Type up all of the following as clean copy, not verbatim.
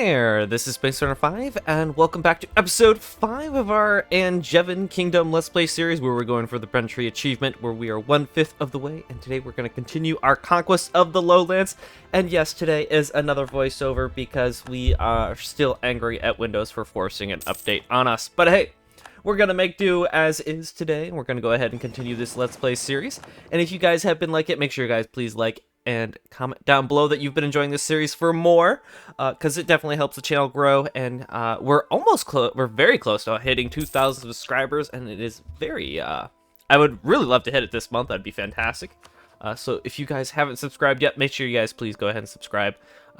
there, this is Space Runner 5, and welcome back to episode 5 of our Angevin Kingdom Let's Play series, where we're going for the Brentry achievement, where we are 1/5 of the way, and today we're going to continue our conquest of the Lowlands. And yes, today is another voiceover, because we are still angry at Windows for forcing an update on us. But hey, we're going to make do as is today, and we're going to go ahead and continue this Let's Play series. And if you guys have been liking it, make sure you guys please like and comment down below that you've been enjoying this series for more, because it definitely helps the channel grow. And we're very close to hitting 2,000 subscribers, and it is very I would really love to hit it this month. That'd be fantastic. So if you guys haven't subscribed yet, make sure you guys please go ahead and subscribe,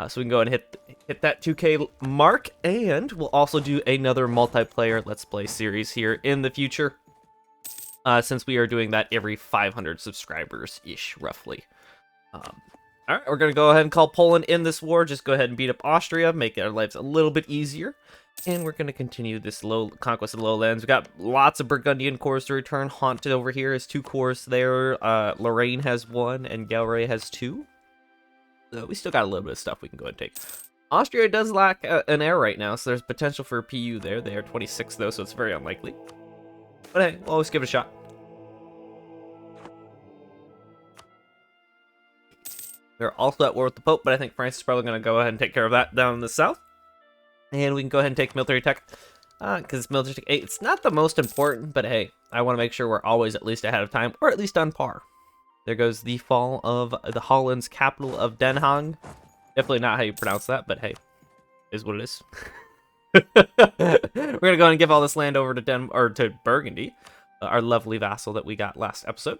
so we can go and hit that 2K mark. And we'll also do another multiplayer Let's Play series here in the future, since we are doing that every 500 subscribers ish, roughly. Alright, we're going to go ahead and call Poland in this war. Just go ahead and beat up Austria, make our lives a little bit easier. And we're going to continue this conquest of the Lowlands. We got lots of Burgundian cores to return. Haunt over here has 2 cores there. Lorraine has 1, and Galray has 2. So we still got a little bit of stuff we can go ahead and take. Austria does lack an heir right now, so there's potential for a PU there. They are 26 though, so it's very unlikely. But hey, we'll always give it a shot. They're also at war with the Pope, but I think France is probably going to go ahead and take care of that down in the south. And we can go ahead and take military tech, because military tech 8, it's not the most important, but hey, I want to make sure we're always at least ahead of time, or at least on par. There goes the fall of the Holland's capital of Den Haag. Definitely not how you pronounce that, but hey, is what it is. We're going to go ahead and give all this land over to Burgundy, our lovely vassal that we got last episode.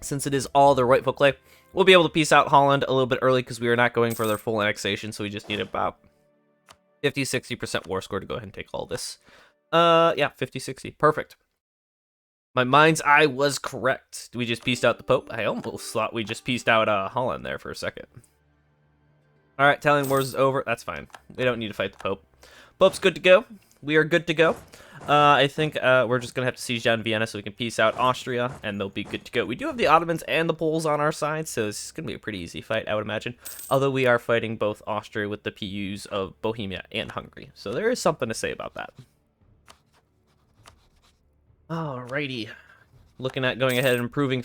Since it is all the rightful clay, we'll be able to peace out Holland a little bit early, because we are not going for their full annexation, so we just need about 50-60% war score to go ahead and take all this. Yeah, 50-60. Perfect. My mind's eye was correct. We just pieced out the Pope. I almost thought we just pieced out Holland there for a second. Alright, Italian wars is over. That's fine. We don't need to fight the Pope. Pope's good to go. We are good to go. I think we're just going to have to siege down Vienna so we can peace out Austria, and they'll be good to go. We do have the Ottomans and the Poles on our side, so this is going to be a pretty easy fight, I would imagine. Although we are fighting both Austria with the PUs of Bohemia and Hungary, so there is something to say about that. Alrighty. Looking at going ahead and improving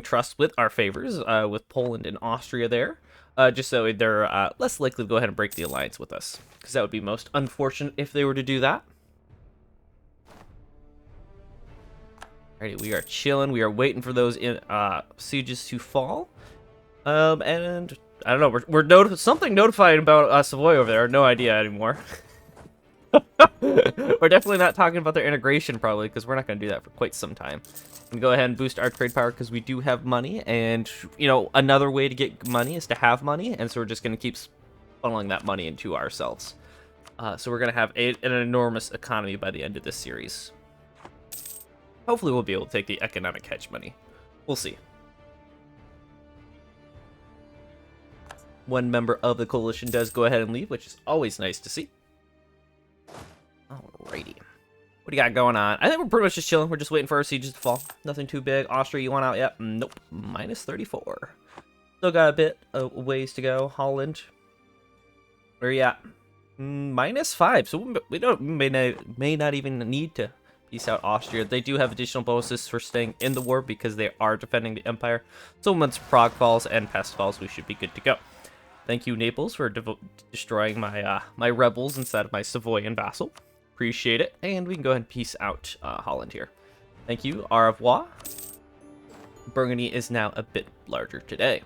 trust with our favors, with Poland and Austria there. Just so they're less likely to go ahead and break the alliance with us, because that would be most unfortunate if they were to do that. Alrighty, we are chilling. We are waiting for those sieges to fall. And I don't know. We're something notified about Savoy over there. No idea anymore. We're definitely not talking about their integration, probably, because we're not going to do that for quite some time. And go ahead and boost our trade power, because we do have money, and you know, another way to get money is to have money, and so we're just going to keep funneling that money into ourselves. So we're going to have an enormous economy by the end of this series. Hopefully we'll be able to take the economic hedge money. We'll see. One member of the coalition does go ahead and leave, which is always nice to see. Alrighty. What do you got going on? I think we're pretty much just chilling. We're just waiting for our sieges to fall. Nothing too big. Austria, you want out yet? Nope. Minus 34. Still got a bit of ways to go. Holland. Where are you at? Minus 5. So we may not even need to peace out Austria. They do have additional bonuses for staying in the war, because they are defending the empire. So once Prague falls and Pest falls, we should be good to go. Thank you, Naples, for destroying my my rebels inside of my Savoyan vassal. Appreciate it. And we can go ahead and peace out Holland here. Thank you. Au revoir. Burgundy is now a bit larger today.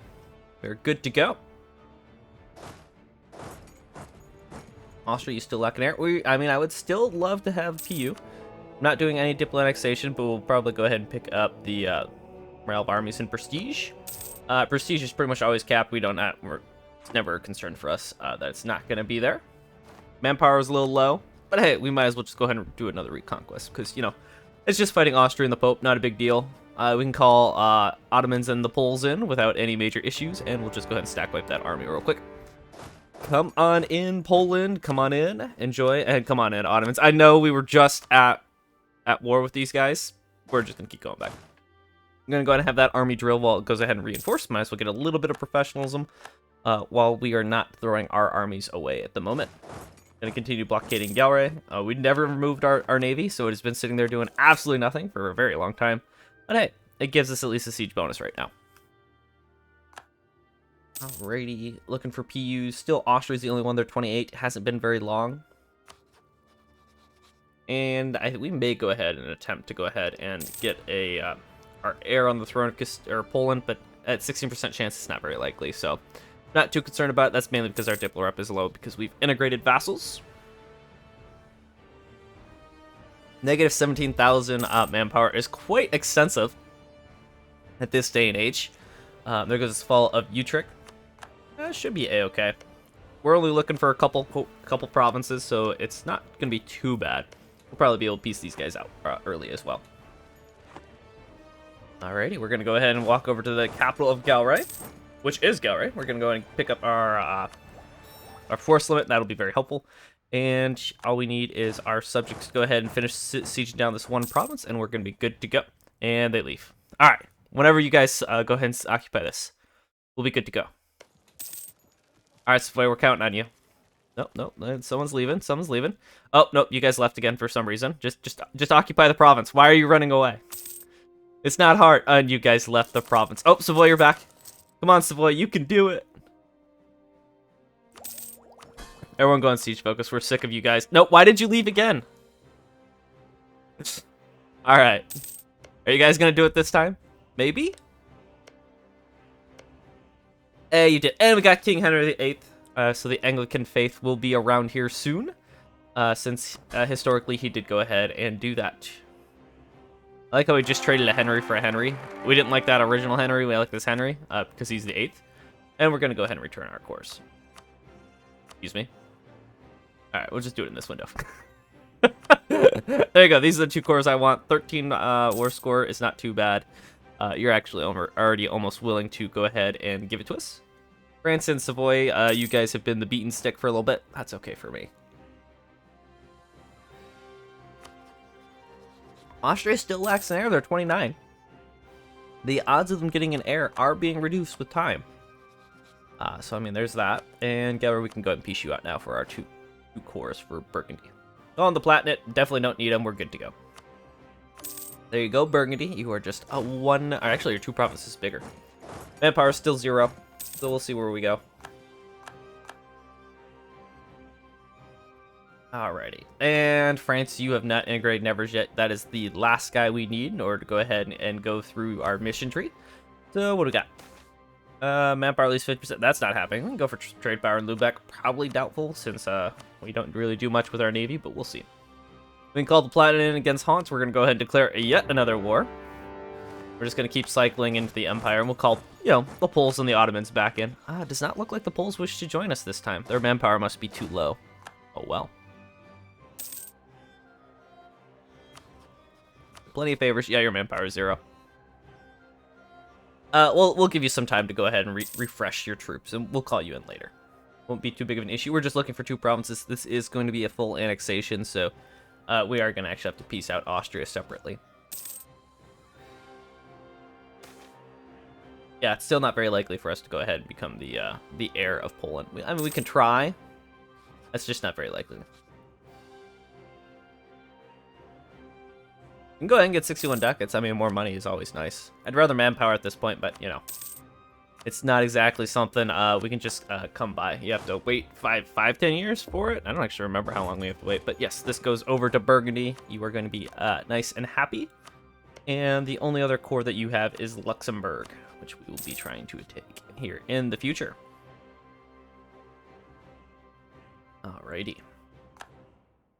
We're good to go. Austria, you still lack an heir? I mean, I would still love to have PU. I'm not doing any diplo annexation, but we'll probably go ahead and pick up the morale of armies in prestige. Prestige is pretty much always capped. It's never a concern for us that it's not going to be there. Manpower is a little low, but hey, we might as well just go ahead and do another reconquest, because, you know, it's just fighting Austria and the Pope, not a big deal. We can call Ottomans and the Poles in without any major issues, and we'll just go ahead and stack wipe that army real quick. Come on in, Poland. Come on in. Enjoy. And come on in, Ottomans. I know we were just at war with these guys. We're just going to keep going back. I'm going to go ahead and have that army drill while it goes ahead and reinforce. Might as well get a little bit of professionalism while we are not throwing our armies away at the moment. Going to continue blockading Galray. We never removed our navy, so it has been sitting there doing absolutely nothing for a very long time. But hey, it gives us at least a siege bonus right now. Alrighty, looking for PUs. Still, Austria's the only one. They're 28. Hasn't been very long. And we may go ahead and attempt to go ahead and get our heir on the throne of Poland, but at 16% chance, it's not very likely. So, not too concerned about it. That's mainly because our diplo rep is low because we've integrated vassals. Negative 17,000 manpower is quite extensive at this day and age. There goes the fall of Utrecht. Should be a-okay. We're only looking for a couple provinces, so it's not going to be too bad. We'll probably be able to piece these guys out early as well. Alrighty, we're going to go ahead and walk over to the capital of Galray, which is Galray. We're going to go ahead and pick up our force limit. That'll be very helpful. And all we need is our subjects to go ahead and finish sieging down this one province, and we're going to be good to go. And they leave. Alright, whenever you guys go ahead and occupy this, we'll be good to go. Alright, Savoy, we're counting on you. Nope, someone's leaving. Oh, nope, you guys left again for some reason. Just occupy the province. Why are you running away? It's not hard. And you guys left the province. Oh, Savoy, you're back. Come on, Savoy, you can do it. Everyone go on siege focus. We're sick of you guys. Nope, why did you leave again? Alright. Are you guys gonna do it this time? Maybe? Hey, you did. And we got King Henry VIII. So the Anglican faith will be around here soon. Since historically he did go ahead and do that. I like how we just traded a Henry for a Henry. We didn't like that original Henry. We like this Henry because he's the 8th. And we're going to go ahead and return our cores. Excuse me. Alright, we'll just do it in this window. There you go. These are the 2 cores I want. 13 war score is not too bad. You're actually already almost willing to go ahead and give it to us. France and Savoy, you guys have been the beaten stick for a little bit. That's okay for me. Austria still lacks an heir. They're 29. The odds of them getting an heir are being reduced with time. So, I mean, there's that. And Galray, we can go ahead and piece you out now for our two cores for Burgundy. On the Palatinate, definitely don't need them. We're good to go. There you go, Burgundy. You are just a one... Or actually, your 2 provinces bigger. Manpower is still 0. So we'll see where we go. Alrighty. And France, you have not integrated Nevers yet. That is the last guy we need in order to go ahead and go through our mission tree. So what do we got? Manpower at least 50%. That's not happening. We can go for trade power in Lubeck. Probably doubtful since we don't really do much with our navy, but we'll see. We can call the Palatinate in against Hans. We're going to go ahead and declare yet another war. We're just going to keep cycling into the Empire, and we'll call, the Poles and the Ottomans back in. Does not look like the Poles wish to join us this time. Their manpower must be too low. Oh, well. Plenty of favors. Yeah, your manpower is 0. We'll give you some time to go ahead and refresh your troops, and we'll call you in later. Won't be too big of an issue. We're just looking for 2 provinces. This is going to be a full annexation, so we are going to actually have to piece out Austria separately. Yeah, it's still not very likely for us to go ahead and become the heir of Poland. I mean, we can try. That's just not very likely. We can go ahead and get 61 ducats. I mean, more money is always nice. I'd rather manpower at this point, but, it's not exactly something we can just come by. You have to wait 10 years for it. I don't actually remember how long we have to wait, but yes, this goes over to Burgundy. You are going to be nice and happy. And the only other core that you have is Luxembourg, which we will be trying to take here in the future. Alrighty.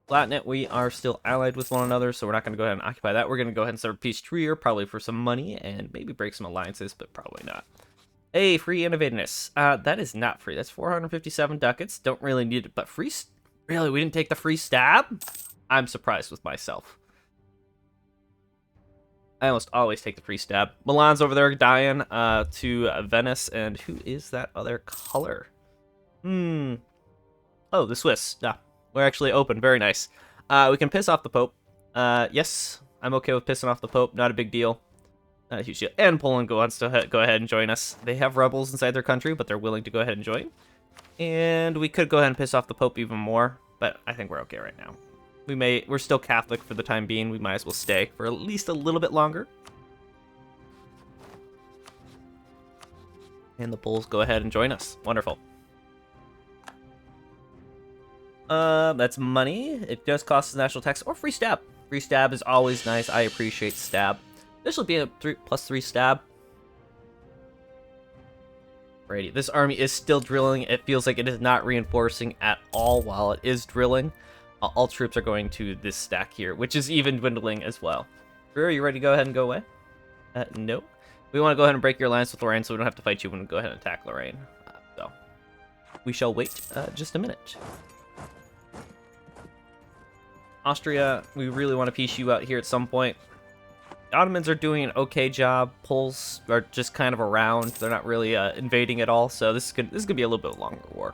Palatinate, we are still allied with one another, so we're not going to go ahead and occupy that. We're going to go ahead and start a peace treaty, probably for some money, and maybe break some alliances, but probably not. Hey, free innovativeness. That is not free. That's 457 ducats. Don't really need it, but free... Really, we didn't take the free stab? I'm surprised with myself. I almost always take the free stab. Milan's over there dying to Venice, and who is that other color? Oh, the Swiss. Yeah. We're actually open. Very nice. We can piss off the Pope. Yes, I'm okay with pissing off the Pope. Not a big deal. Not a huge deal. And Poland wants to go ahead and join us. They have rebels inside their country, but they're willing to go ahead and join. And we could go ahead and piss off the Pope even more, but I think we're okay right now. We're still Catholic for the time being. We might as well stay for at least a little bit longer. And the Poles go ahead and join us. Wonderful. That's money. It does cost us national tax or free stab. Free stab is always nice. I appreciate stab. This will be a +3 stab. Alrighty, this army is still drilling. It feels like it is not reinforcing at all while it is drilling. All troops are going to this stack here, which is even dwindling as well. Drew, are you ready to go ahead and go away? No. We want to go ahead and break your alliance with Lorraine so we don't have to fight you when we go ahead and attack Lorraine. So, we shall wait just a minute. Austria, we really want to piece you out here at some point. The Ottomans are doing an okay job. Poles are just kind of around. They're not really invading at all, so this is gonna be a little bit longer war.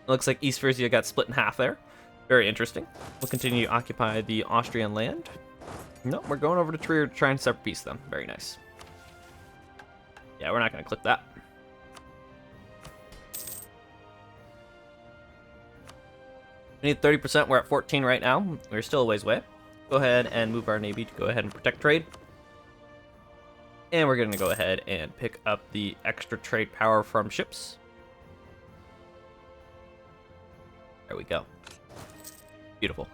It looks like East Frisia got split in half there. Very interesting. We'll continue to occupy the Austrian land. No, we're going over to Trier to try and separate peace them. Very nice. Yeah, we're not going to click that. We need 30%. We're at 14 right now. We're still a ways away. Go ahead and move our navy to go ahead and protect trade. And we're going to go ahead and pick up the extra trade power from ships. There we go. Beautiful.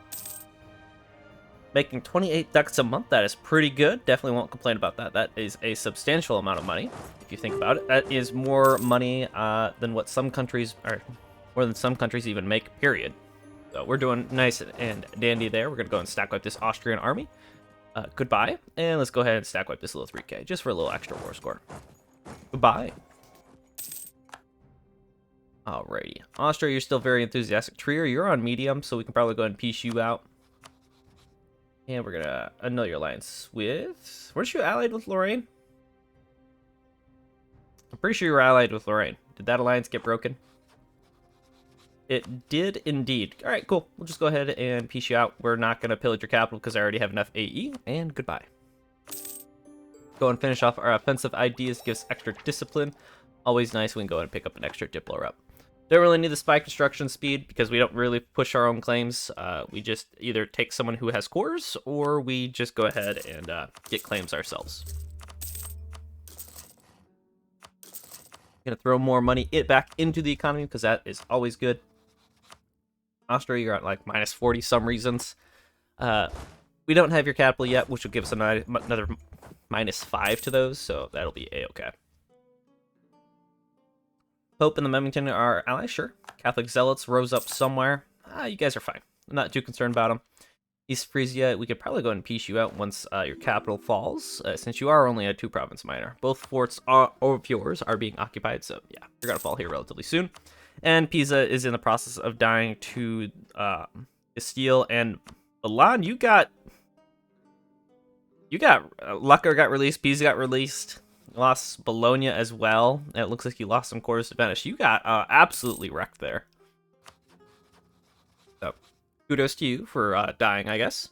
Making 28 ducats a month, that is pretty good. Definitely won't complain about that. That is a substantial amount of money, if you think about it. That is more money than what some countries, or more than some countries even make, period. So we're doing nice and dandy there. We're going to go and stack wipe this Austrian army. Goodbye. And let's go ahead and stack wipe this little 3K, just for a little extra war score. Goodbye. Alrighty. Austria, you're still very enthusiastic. Trier, you're on medium, so we can probably go ahead and piece you out. And we're gonna annul your alliance with... Weren't you allied with Lorraine? I'm pretty sure you were allied with Lorraine. Did that alliance get broken? It did indeed. Alright, cool. We'll just go ahead and piece you out. We're not gonna pillage your capital because I already have enough AE. And goodbye. Go and finish off our offensive ideas. Gives extra discipline. Always nice. We can go ahead and pick up an extra Diplo rep. Don't really need the spy construction speed because we don't really push our own claims. We just either take someone who has cores or we just go ahead and get claims ourselves. Gonna throw more money back into the economy because that is always good. Austria, you're at like -40 some reasons. We don't have your capital yet, which will give us another -5 to those, so that'll be a-okay. Pope and the Memington are allies, sure. Catholic Zealots rose up somewhere. You guys are fine. I'm not too concerned about them. East Frisia, we could probably go ahead and piece you out once your capital falls, since you are only a 2-province minor. Both forts of yours are being occupied, so yeah, you're going to fall here relatively soon. And Pisa is in the process of dying to Castile and Milan. You got Lucca got released, Pisa got released. Lost Bologna as well. And it looks like you lost some quarters to Venice. You got absolutely wrecked there. So, kudos to you for dying, I guess.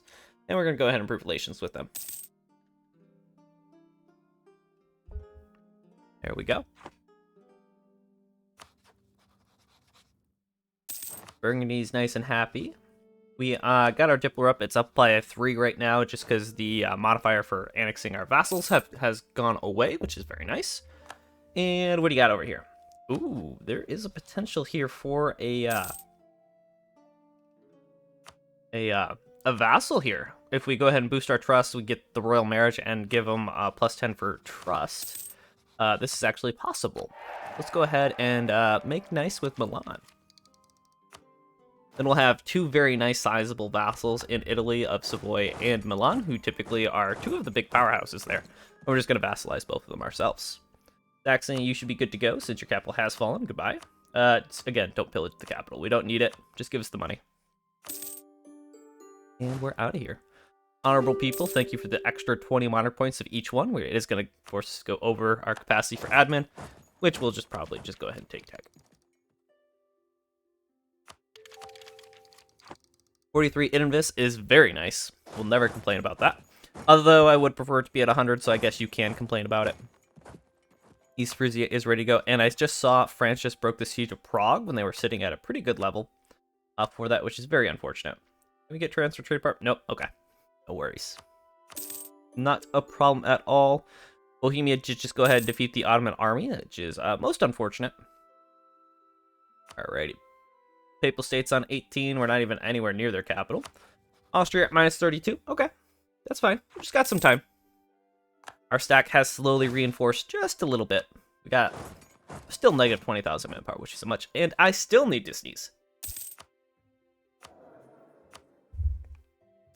And we're going to go ahead and improve relations with them. There we go. Burgundy's nice and happy. We got our Diplo up. It's up by 3 right now, just because the modifier for annexing our vassals has gone away, which is very nice. And what do you got over here? Ooh, there is a potential here for a vassal here. If we go ahead and boost our trust, we get the royal marriage and give them +10 for trust. This is actually possible. Let's go ahead and make nice with Milan. Then we'll have 2 very nice sizable vassals in Italy of Savoy and Milan, who typically are 2 of the big powerhouses there. And we're just going to vassalize both of them ourselves. Saxony, you should be good to go since your capital has fallen. Goodbye. Again, don't pillage the capital. We don't need it. Just give us the money. And we're out of here. Honorable people, thank you for the extra 20 monarch points of each one. It is going to force us to go over our capacity for admin, which we'll probably go ahead and take tech. 43 Invis is very nice. We'll never complain about that. Although I would prefer it to be at 100, so I guess you can complain about it. East Frisia is ready to go, and I just saw France just broke the siege of Prague when they were sitting at a pretty good level for that, which is very unfortunate. Can we get transfer trade part? Nope. Okay. No worries. Not a problem at all. Bohemia just go ahead and defeat the Ottoman army, which is most unfortunate. Alrighty. Papal States on 18. We're not even anywhere near their capital. Austria at minus 32. Okay. That's fine. We just got some time. Our stack has slowly reinforced just a little bit. We got still negative 20,000 manpower, which is much. And I still need to sneeze.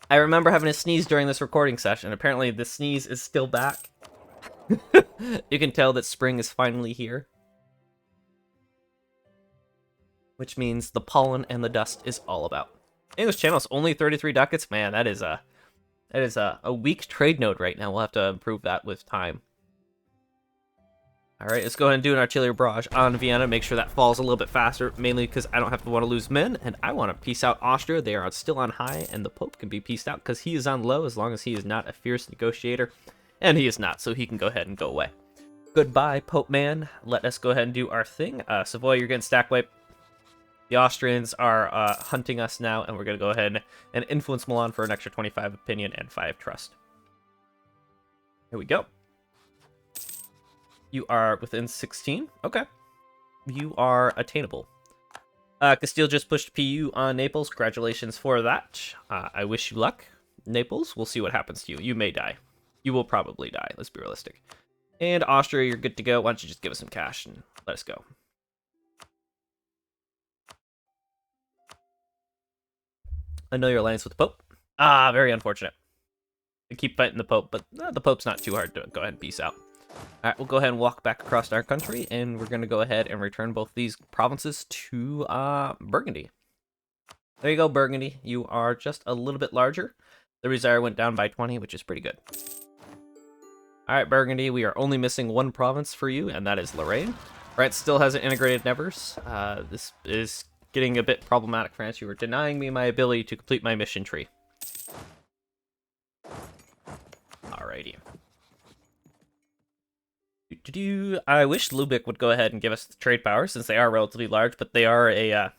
I remember having a sneeze during this recording session. Apparently, the sneeze is still back. You can tell that spring is finally here. Which means the pollen and the dust is all about. English channel is only 33 ducats. Man, that is a weak trade node right now. We'll have to improve that with time. All right, let's go ahead and do an artillery barrage on Vienna. Make sure that falls a little bit faster, mainly because I don't have to want to lose men, and I want to peace out Austria. They are still on high, and the Pope can be peaced out because he is on low as long as he is not a fierce negotiator. And he is not, so he can go ahead and go away. Goodbye, Pope man. Let us go ahead and do our thing. Savoy, you're getting stack wipe. The Austrians are hunting us now, and we're going to go ahead and influence Milan for an extra 25 opinion and 5 trust. Here we go. You are within 16. Okay. You are attainable. Castile just pushed PU on Naples. Congratulations for that. I wish you luck. Naples, we'll see what happens to you. You may die. You will probably die. Let's be realistic. And Austria, you're good to go. Why don't you just give us some cash and let us go. I know your alliance with the Pope. Ah, very unfortunate. We keep fighting the Pope, but the Pope's not too hard to go ahead and peace out. All right, we'll go ahead and walk back across our country, and we're going to go ahead and return both these provinces to Burgundy. There you go, Burgundy. You are just a little bit larger. The Resire went down by 20, which is pretty good. All right, Burgundy, we are only missing one province for you, and that is Lorraine. France still hasn't integrated Nevers. This is getting a bit problematic, France. You are denying me my ability to complete my mission tree. Alrighty. I wish Lubeck would go ahead and give us the trade power, since they are relatively large, but they are a,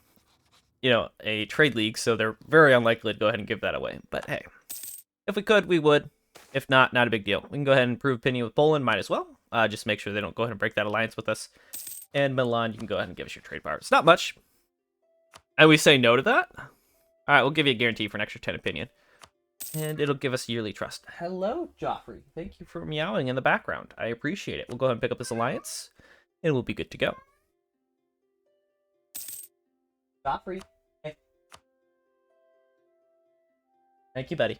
a trade league, so they're very unlikely to go ahead and give that away. But hey, if we could, we would. If not, not a big deal. We can go ahead and improve opinion with Poland, might as well. Just make sure they don't go ahead and break that alliance with us. And Milan, you can go ahead and give us your trade power. It's not much. And we say no to that? Alright, we'll give you a guarantee for an extra 10 opinion. And it'll give us yearly trust. Hello, Joffrey. Thank you for meowing in the background. I appreciate it. We'll go ahead and pick up this alliance, and we'll be good to go. Joffrey. Hey. Thank you, buddy.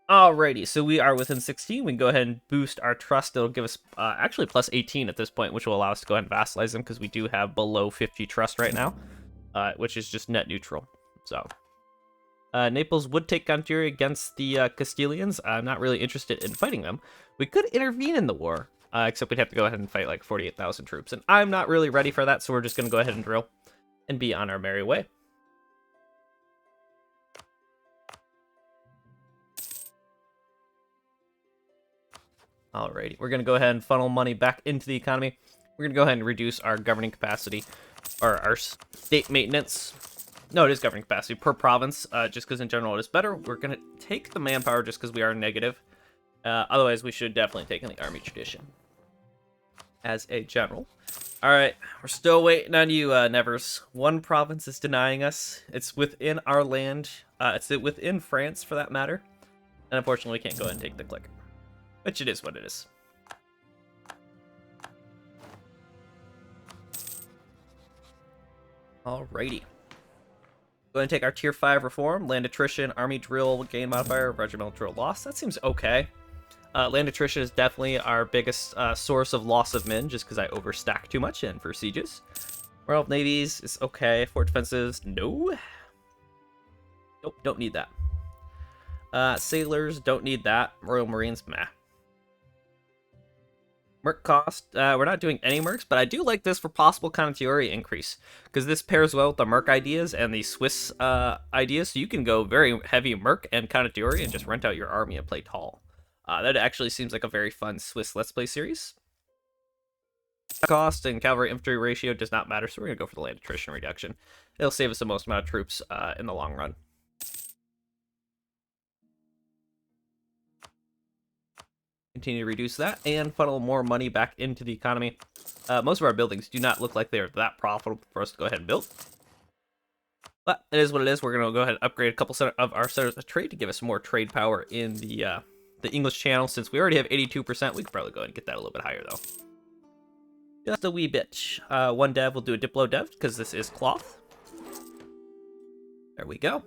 Alrighty, so we are within 16. We can go ahead and boost our trust. It'll give us actually plus 18 at this point, which will allow us to go ahead and vassalize them, because we do have below 50 trust right now, which is just net neutral. So Naples would take country against the Castilians. I'm not really interested in fighting them. We could intervene in the war, except we'd have to go ahead and fight like 48,000 troops, and I'm not really ready for that, so we're just going to go ahead and drill and be on our merry way. Alrighty, we're going to go ahead and funnel money back into the economy. We're going to go ahead and reduce our governing capacity, or our state maintenance. No, it is governing capacity per province, just because in general it is better. We're going to take the manpower just because we are negative. Otherwise, we should definitely take in the army tradition as a general. Alright, we're still waiting on you, Nevers. One province is denying us. It's within our land. It's within France, for that matter. And unfortunately, we can't go ahead and take the click. Which it is what it is. Alrighty. Go ahead and take our tier 5 reform. Land attrition, army drill, gain modifier, regimental drill loss. That seems okay. Land attrition is definitely our biggest source of loss of men, just because I overstack too much and for sieges. Royal navies is okay. Fort defenses, no. Nope, don't need that. Sailors, don't need that. Royal Marines, meh. Merc cost, we're not doing any mercs, but I do like this for possible condottieri increase, because this pairs well with the merc ideas and the Swiss ideas, so you can go very heavy merc and condottieri and just rent out your army and play tall. That actually seems like a very fun Swiss Let's Play series. Cost and cavalry infantry ratio does not matter, so we're going to go for the land attrition reduction. It'll save us the most amount of troops in the long run. Continue to reduce that and funnel more money back into the economy. Most of our buildings do not look like they're that profitable for us to go ahead and build. But it is what it is. We're going to go ahead and upgrade a couple of our centers of trade to give us more trade power in the English channel. Since we already have 82%, we could probably go ahead and get that a little bit higher, though. Just a wee bit. One dev will do a Diplo dev, because this is cloth. There we go.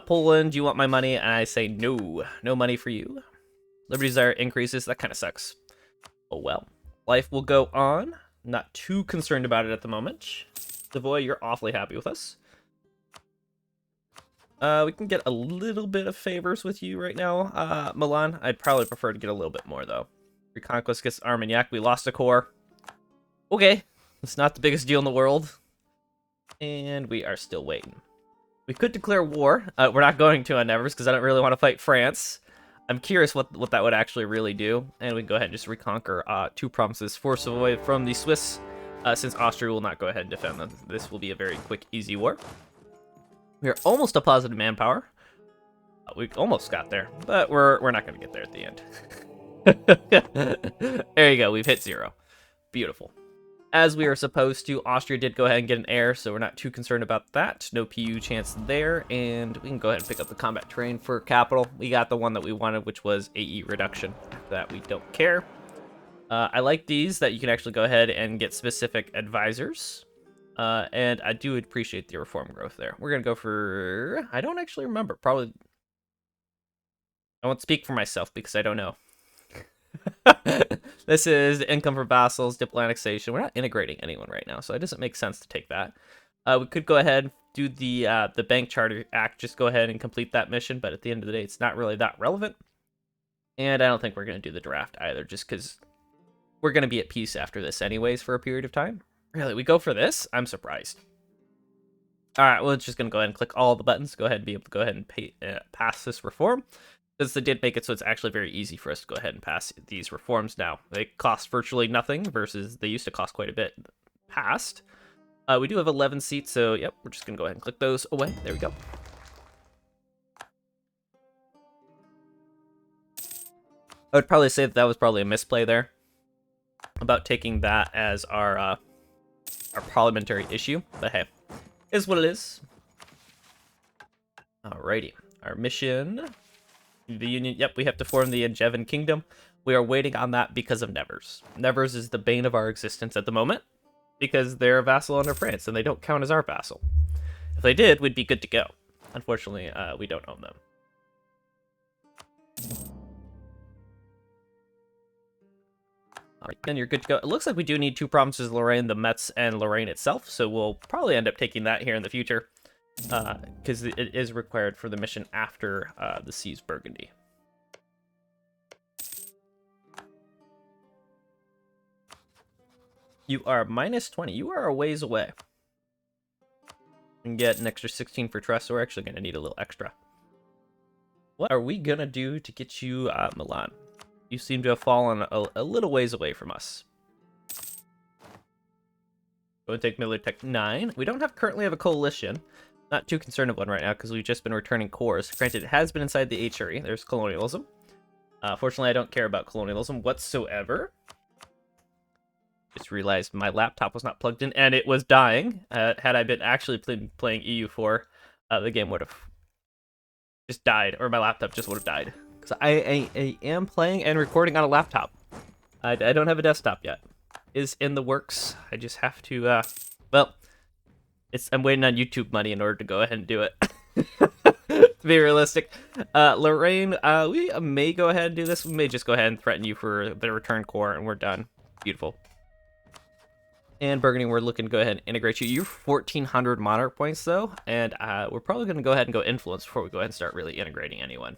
Poland, do you want my money? And I say no. No money for you. Liberty Desire increases. That kind of sucks. Oh well. Life will go on. Not too concerned about it at the moment. Savoy, you're awfully happy with us. We can get a little bit of favors with you right now. Milan, I'd probably prefer to get a little bit more, though. Reconquest gets Armagnac. We lost a core. Okay. It's not the biggest deal in the world. And we are still waiting. We could declare war. We're not going to on Nevers because I don't really want to fight France. I'm curious what that would actually really do. And we can go ahead and just reconquer 2 provinces for Savoy from the Swiss. Since Austria will not go ahead and defend them. This will be a very quick, easy war. We are almost to positive manpower. We almost got there, but we're not going to get there at the end. There you go. We've hit 0. Beautiful. As we were supposed to, Austria did go ahead and get an heir, so we're not too concerned about that. No PU chance there, and we can go ahead and pick up the combat terrain for capital. We got the one that we wanted, which was AE reduction. After that, we don't care. I like these, that you can actually go ahead and get specific advisors. And I do appreciate the reform growth there. We're going to go for... I don't actually remember. Probably... I won't speak for myself because I don't know. This is income for vassals, diplo annexation. We're not integrating anyone right now, so it doesn't make sense to take that. We could go ahead and do the Bank Charter Act. Just go ahead and complete that mission, but at the end of the day, it's not really that relevant. And I don't think we're going to do the draft either, just because we're going to be at peace after this anyways for a period of time. Really, we go for this? I'm surprised. All right, well, it's just going to go ahead and click all the buttons. Go ahead and be able to go ahead and pass this reform. Because they did make it so it's actually very easy for us to go ahead and pass these reforms now. They cost virtually nothing versus they used to cost quite a bit past. We do have 11 seats, so yep, we're just going to go ahead and click those away. There we go. I would probably say that was probably a misplay there about taking that as our parliamentary issue, but hey, is what it is. Alrighty, our mission... The Union, yep, we have to form the Angevin Kingdom. We are waiting on that because of Nevers. Nevers is the bane of our existence at the moment, because they're a vassal under France, and they don't count as our vassal. If they did, we'd be good to go. Unfortunately, we don't own them. Alright, then you're good to go. It looks like we do need 2 provinces, Lorraine, the Metz, and Lorraine itself, so we'll probably end up taking that here in the future. Because it is required for the mission after the Siege Burgundy. You are minus 20. You are a ways away. And get an extra 16 for trust, so we're actually going to need a little extra. What are we going to do to get you Milan? You seem to have fallen a little ways away from us. Go and take military tech 9. We don't currently have a coalition. Not too concerned of one right now because we've just been returning cores. Granted, it has been inside the HRE. There's colonialism. Fortunately, I don't care about colonialism whatsoever. Just realized my laptop was not plugged in and it was dying. Had I been actually playing EU4, the game would have just died, or my laptop just would have died. Because I am playing and recording on a laptop. I don't have a desktop yet. Is in the works. I just have to, well... I'm waiting on YouTube money in order to go ahead and do it. To be realistic. Lorraine, we may go ahead and do this. We may just go ahead and threaten you for the return core, and we're done. Beautiful. And Burgundy, we're looking to go ahead and integrate you. You're 1,400 monarch points, though, and we're probably going to go ahead and go influence before we go ahead and start really integrating anyone.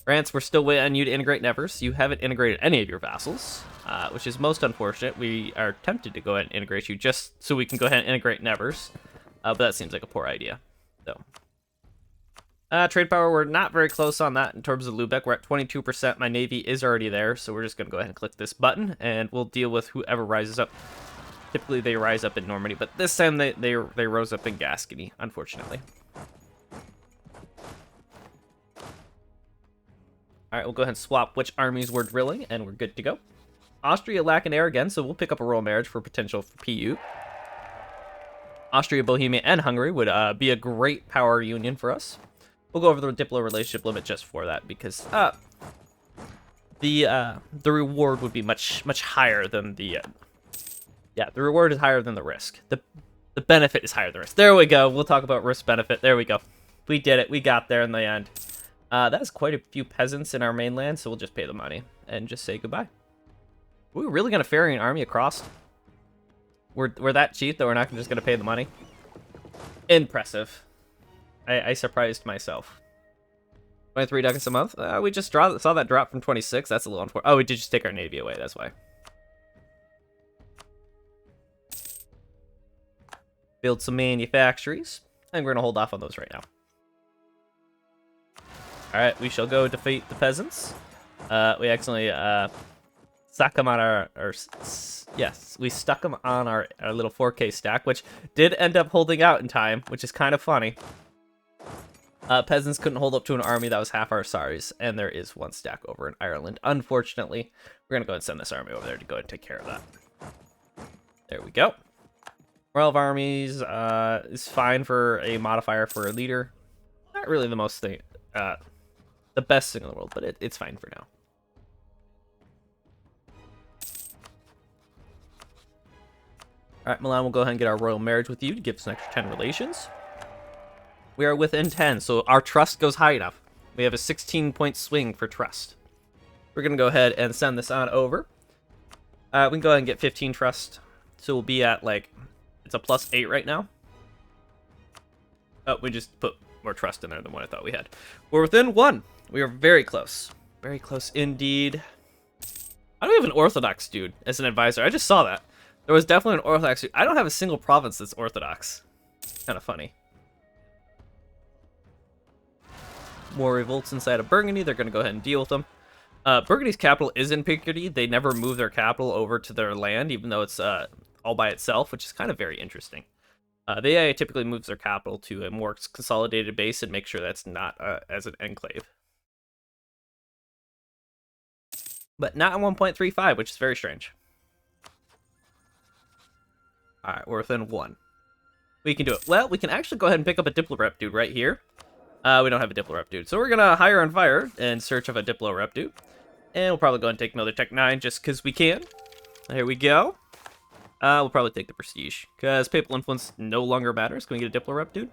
France, we're still waiting on you to integrate Nevers. You haven't integrated any of your vassals, which is most unfortunate. We are tempted to go ahead and integrate you just so we can go ahead and integrate Nevers, but that seems like a poor idea. So, Trade power, we're not very close on that in terms of Lubeck. We're at 22%. My navy is already there, so we're just going to go ahead and click this button, and we'll deal with whoever rises up. Typically, they rise up in Normandy, but this time they rose up in Gascony, unfortunately. All right, we'll go ahead and swap which armies we're drilling, and we're good to go. Austria lack an heir again, so we'll pick up a royal marriage for potential for PU. Austria, Bohemia, and Hungary would be a great power union for us. We'll go over the Diplo relationship limit just for that, because the reward would be much higher than the the reward is higher than the risk. The benefit is higher than the risk. There we go. We'll talk about risk benefit. There we go. We did it. We got there in the end. That is quite a few peasants in our mainland, so we'll just pay the money and just say goodbye. Are we really gonna ferry an army across? We're that cheap that we're not just gonna pay the money. Impressive. I surprised myself. 23 ducats a month? We just saw that drop from 26. That's a little unfortunate. Oh, we did just take our navy away. That's why. Build some manufactories. And we're going to hold off on those right now. Alright, we shall go defeat the peasants. We accidentally stuck them on our yes, we stuck them on our little 4K stack, which did end up holding out in time, which is kind of funny. Peasants couldn't hold up to an army that was half our size, and there is one stack over in Ireland. Unfortunately, we're going to go ahead and send this army over there to go ahead and take care of that. There we go. Royal of Armies is fine for a modifier for a leader. Not really the most thing, the best thing in the world, but it's fine for now. All right, Milan, we'll go ahead and get our royal marriage with you to give us an extra 10 relations. We are within 10, so our trust goes high enough. We have a 16-point swing for trust. We're going to go ahead and send this on over. We can go ahead and get 15 trust. So we'll be at, like, it's a +8 right now. Oh, we just put more trust in there than what I thought we had. We're within 1. We are very close. Very close indeed. I don't have an Orthodox dude as an advisor. I just saw that. There was definitely an Orthodox dude. I don't have a single province that's Orthodox. Kind of funny. More revolts inside of Burgundy. They're going to go ahead and deal with them. Burgundy's capital is in Picardy. They never move their capital over to their land, even though it's all by itself, which is kind of very interesting. The AI typically moves their capital to a more consolidated base and make sure that's not as an enclave. But not in 1.35, which is very strange. Alright, we're within 1. We can do it. Well, we can actually go ahead and pick up a Diplo rep dude right here. We don't have a Diplo rep dude, so we're going to hire and fire in search of a Diplo rep dude. And we'll probably go and take Military Tech 9 just because we can. There we go. We'll probably take the Prestige, because Papal Influence no longer matters. Can we get a Diplo rep dude?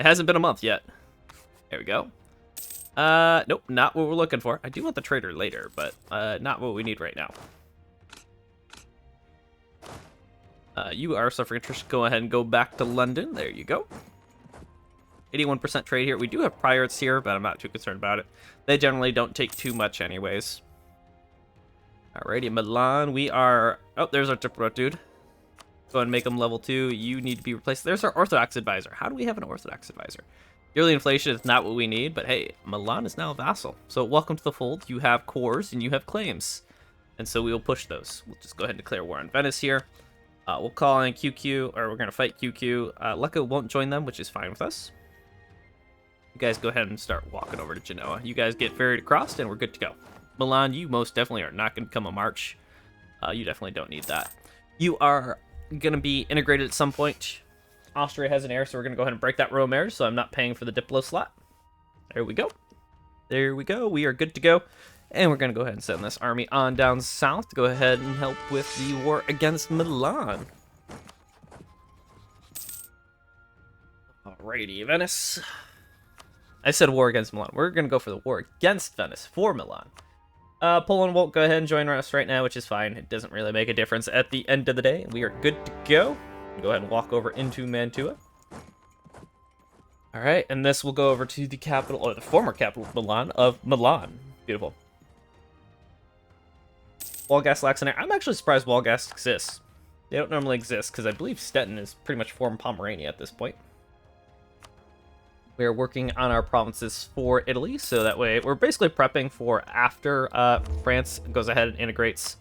It hasn't been a month yet. There we go. Nope, not what we're looking for. I do want the trader later, but not what we need right now. You are suffering interest. Go ahead and go back to London. There you go. 81% trade here. We do have pirates here, but I'm not too concerned about it. They generally don't take too much anyways. Alrighty, Milan. We are... Oh, there's our Diplo dude. Go ahead and make them level 2. You need to be replaced. There's our Orthodox advisor. How do we have an Orthodox advisor? Yearly inflation is not what we need, but hey, Milan is now a vassal. So welcome to the fold. You have cores and you have claims. And so we will push those. We'll just go ahead and declare war on Venice here. We'll call in QQ, or we're going to fight QQ. Lucca won't join them, which is fine with us. You guys go ahead and start walking over to Genoa. You guys get ferried across, and we're good to go. Milan, you most definitely are not going to come a march. You definitely don't need that. You are going to be integrated at some point. Austria has an heir, so we're going to go ahead and break that royal marriage, so I'm not paying for the Diplo slot. There we go. There we go. We are good to go. And we're going to go ahead and send this army on down south to go ahead and help with the war against Milan. Alrighty, Venice. I said war against Milan. We're going to go for the war against Venice for Milan. Poland won't go ahead and join us right now, which is fine. It doesn't really make a difference at the end of the day. We are good to go. Go ahead and walk over into Mantua. Alright, and this will go over to the capital, or the former capital of Milan. Beautiful. Wolgast lacks an heir. I'm actually surprised Wolgast exists. They don't normally exist, because I believe Stettin is pretty much formed Pomerania at this point. We are working on our provinces for Italy, so that way we're basically prepping for after France goes ahead and integrates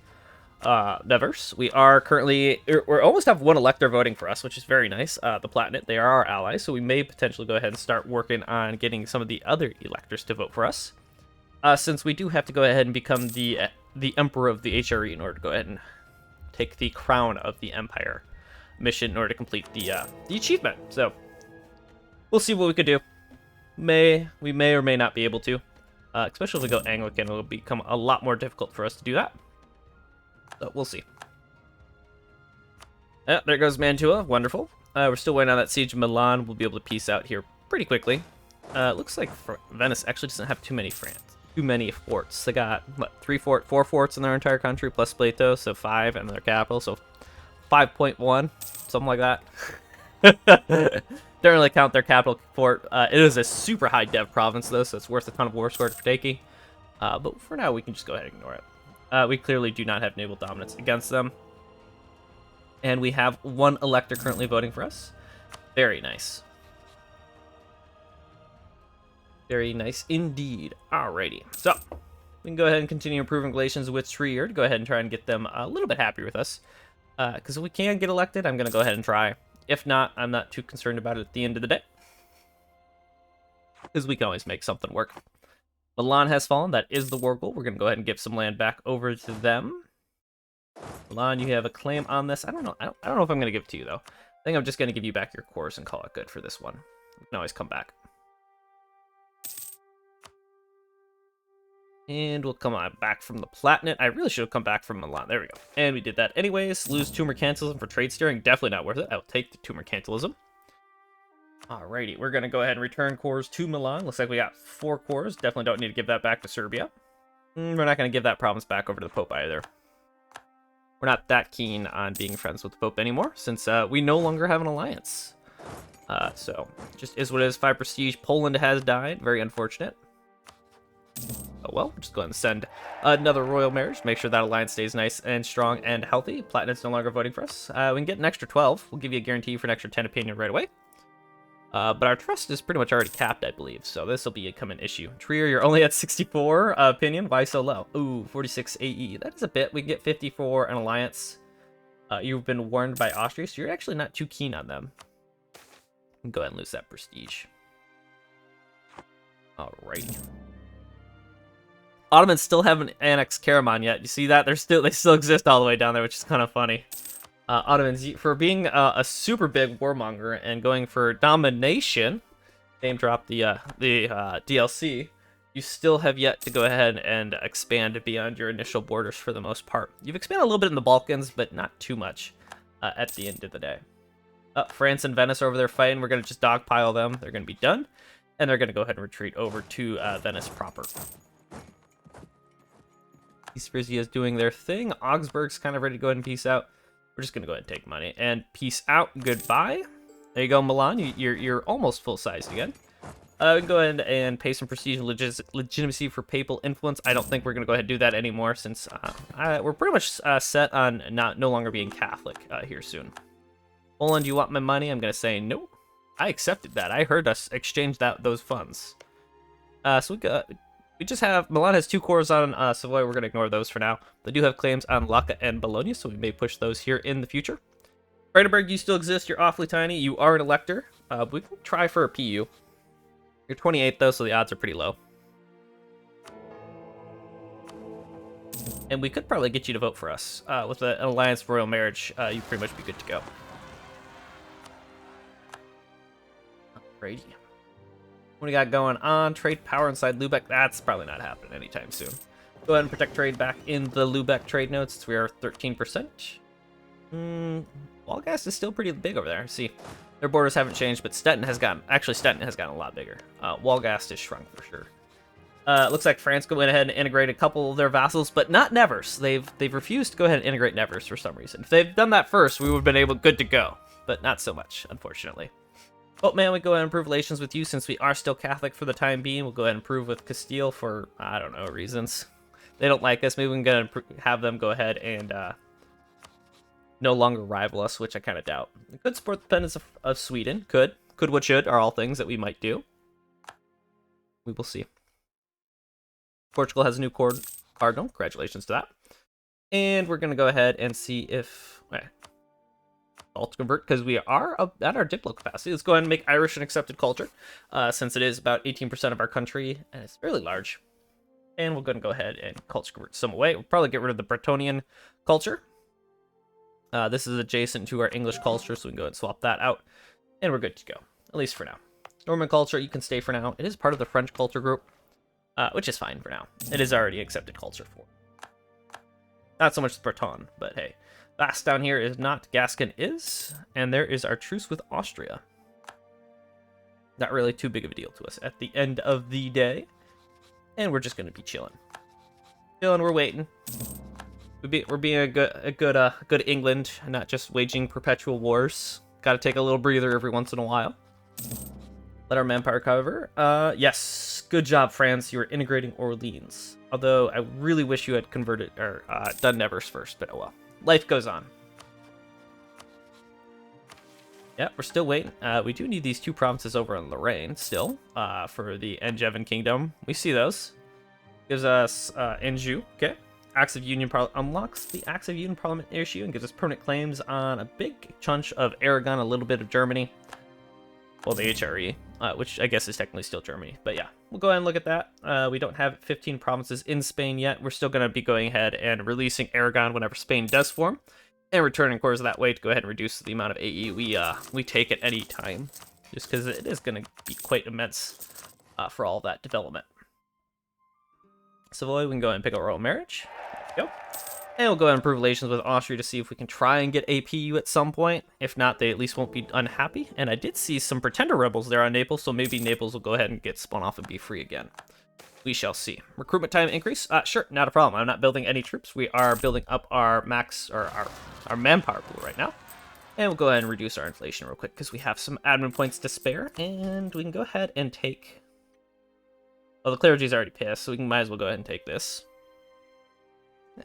Nevers. We almost have one elector voting for us, which is very nice. The Palatinate, they are our allies, so we may potentially go ahead and start working on getting some of the other electors to vote for us. Since we do have to go ahead and become the emperor of the HRE in order to go ahead and take the crown of the empire mission in order to complete the achievement. So we'll see what we could do. We may or may not be able to, especially if we go Anglican. It'll become a lot more difficult for us to do that. So we'll see. There goes Mantua. Wonderful. We're still waiting on that siege of Milan. We'll be able to peace out here pretty quickly. Looks like Venice actually doesn't have too many forts. They got what, 4 forts in their entire country plus Plato, so 5 in their capital, so 5.1, something like that. Don't really count their capital fort. It is a super high dev province though, so it's worth a ton of war score for taking. But for now, we can just go ahead and ignore it. We clearly do not have naval dominance against them. And we have one elector currently voting for us. Very nice. Very nice indeed. Alrighty. So, we can go ahead and continue improving relations with Trier to go ahead and try and get them a little bit happier with us. Because if we can get elected, I'm going to go ahead and try. If not, I'm not too concerned about it at the end of the day. Because we can always make something work. Milan has fallen. That is the war goal. We're going to go ahead and give some land back over to them. Milan, you have a claim on this. I don't know. I don't know if I'm going to give it to you, though. I think I'm just going to give you back your cores and call it good for this one. You can always come back. And we'll come on back from the Palatinate. I really should have come back from Milan. There we go. And we did that anyways. Lose 2 mercantilism for trade steering. Definitely not worth it. I'll take the 2 mercantilism. Alrighty, we're going to go ahead and return cores to Milan. Looks like we got 4 cores. Definitely don't need to give that back to Serbia. We're not going to give that province back over to the Pope either. We're not that keen on being friends with the Pope anymore, since we no longer have an alliance. So, just is what it is. 5 prestige. Poland has died. Very unfortunate. Oh well, we'll just go ahead and send another royal marriage. Make sure that alliance stays nice and strong and healthy. Platinate's no longer voting for us. We can get an extra 12. We'll give you a guarantee for an extra 10 opinion right away. But our trust is pretty much already capped, I believe, so this will become an issue. Trier, you're only at 64 opinion. Why so low? Ooh, 46 AE. That is a bit. We can get 50 for an alliance. You've been warned by Austria, so you're actually not too keen on them. Go ahead and lose that prestige. Alrighty. Ottomans still haven't annexed Karaman yet. You see that? They still exist all the way down there, which is kind of funny. Ottomans, for being a super big warmonger and going for domination, name drop the DLC, you still have yet to go ahead and expand beyond your initial borders for the most part. You've expanded a little bit in the Balkans, but not too much at the end of the day. France and Venice are over there fighting. We're going to just dogpile them. They're going to be done. And they're going to go ahead and retreat over to Venice proper. East Frisia is doing their thing. Augsburg's kind of ready to go ahead and peace out. We're just going to go ahead and take money. And peace out. Goodbye. There you go, Milan. You're almost full-sized again. We can go ahead and pay some prestige and legitimacy for papal influence. I don't think we're going to go ahead and do that anymore since we're pretty much set on no longer being Catholic here soon. Poland, you want my money? I'm going to say no. I accepted that. I heard us exchange those funds. So we just have... Milan has 2 cores on Savoy. We're going to ignore those for now. They do have claims on Lucca and Bologna, so we may push those here in the future. Brandenburg, you still exist. You're awfully tiny. You are an elector. We can try for a PU. You're 28, though, so the odds are pretty low. And we could probably get you to vote for us. With an alliance for royal marriage, you'd pretty much be good to go. Alrighty. What do we got going on? Trade power inside Lubeck. That's probably not happening anytime soon. Go ahead and protect trade back in the Lubeck trade notes since we are 13%. Wolgast is still pretty big over there. See, their borders haven't changed, but Stettin has gotten a lot bigger. Wolgast has shrunk for sure. Looks like France went ahead and integrate a couple of their vassals, but not Nevers. They've refused to go ahead and integrate Nevers for some reason. If they've done that first, we would have been good to go, but not so much, unfortunately. Oh man, we go ahead and improve relations with you since we are still Catholic for the time being. We'll go ahead and improve with Castile for, I don't know, reasons. They don't like us. Maybe we can have them go ahead and no longer rival us, which I kind of doubt. Could support the independence of Sweden. Could what should are all things that we might do. We will see. Portugal has a new cardinal. Congratulations to that. And we're going to go ahead and see if... All to convert, because we are at our diplo capacity. Let's go ahead and make Irish an accepted culture, since it is about 18% of our country, and it's fairly large. And we're going to go ahead and culture convert some away. We'll probably get rid of the Bretonian culture. This is adjacent to our English culture, so we can go ahead and swap that out. And we're good to go, at least for now. Norman culture, you can stay for now. It is part of the French culture group, which is fine for now. It is already accepted culture for. Not so much the Breton, but hey. Last down here is not Gascon is, and there is our truce with Austria. Not really too big of a deal to us at the end of the day, and we're just going to be chilling. Chilling, we're waiting. We're being a good England, not just waging perpetual wars. Got to take a little breather every once in a while. Let our manpower cover. Yes, good job, France. You were integrating Orleans. Although I really wish you had converted or done Nevers first, but oh well. Life goes on. Yeah, we're still waiting. We do need these 2 provinces over in Lorraine still, for the Angevin Kingdom. We see those. Gives us Anjou. Okay. Acts of Union unlocks the Acts of Union Parliament issue and gives us permanent claims on a big chunk of Aragon, a little bit of Germany. Well, the HRE, which I guess is technically still Germany. But yeah, we'll go ahead and look at that. We don't have 15 provinces in Spain yet. We're still going to be going ahead and releasing Aragon whenever Spain does form, and returning cores that way to go ahead and reduce the amount of AE we take at any time, just because it is going to be quite immense for all that development. Savoy, we can go ahead and pick up royal marriage. There we go. And we'll go ahead and improve relations with Austria to see if we can try and get APU at some point. If not, they at least won't be unhappy. And I did see some pretender rebels there on Naples, so maybe Naples will go ahead and get spun off and be free again. We shall see. Recruitment time increase? Sure, not a problem. I'm not building any troops. We are building up our max, or our manpower pool right now. And we'll go ahead and reduce our inflation real quick, because we have some admin points to spare. And we can go ahead and take... Well, the clergy's already pissed, so we might as well go ahead and take this.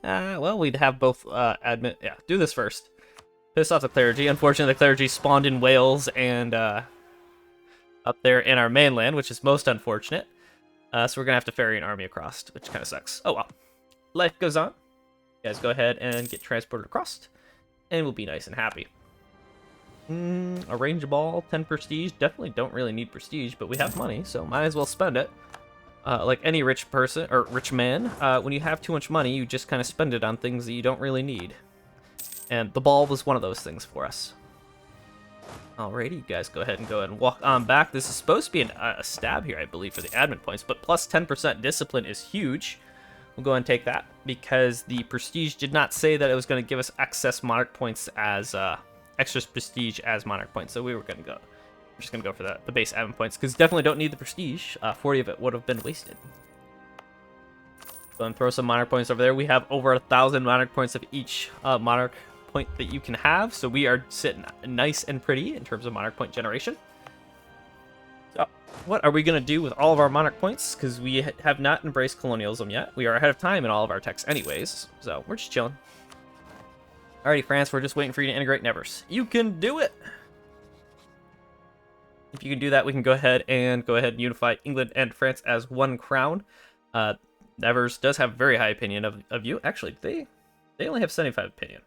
Well, we'd have both admin... Yeah, do this first. Piss off the clergy. Unfortunately, the clergy spawned in Wales and up there in our mainland, which is most unfortunate. So we're going to have to ferry an army across, which kind of sucks. Oh, well. Life goes on. You guys go ahead and get transported across, and we'll be nice and happy. Arrange a ball, 10 prestige. Definitely don't really need prestige, but we have money, so might as well spend it. Like any rich person, or rich man, when you have too much money, you just kind of spend it on things that you don't really need. And the ball was one of those things for us. Alrighty, you guys go ahead and walk on back. This is supposed to be a stab here, I believe, for the admin points, but plus 10% discipline is huge. We'll go ahead and take that, because the prestige did not say that it was going to give us excess monarch points as, extra prestige as monarch points, so we were going to go. We're just going to go for the base admin points, because definitely don't need the prestige. 40 of it would have been wasted. Go and throw some monarch points over there. We have over 1,000 monarch points of each monarch point that you can have, so we are sitting nice and pretty in terms of monarch point generation. So what are we going to do with all of our monarch points? Because we have not embraced colonialism yet. We are ahead of time in all of our techs anyways, so we're just chilling. Alrighty, France, we're just waiting for you to integrate Nevers. You can do it! If you can do that, we can go ahead and unify England and France as one crown. Nevers does have very high opinion of you. Actually, they only have 75 opinion.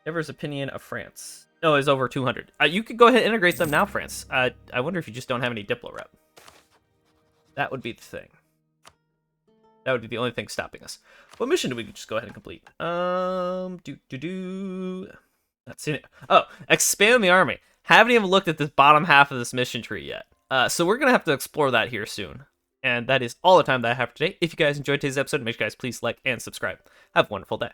Nevers' opinion of France. No, is over 200. You could go ahead and integrate them now, France. I wonder if you just don't have any Diplo rep. That would be the thing. That would be the only thing stopping us. What mission do we just go ahead and complete? Not seen it. Oh, expand the army. Haven't even looked at this bottom half of this mission tree yet. So we're going to have to explore that here soon. And that is all the time that I have for today. If you guys enjoyed today's episode, make sure you guys please like and subscribe. Have a wonderful day.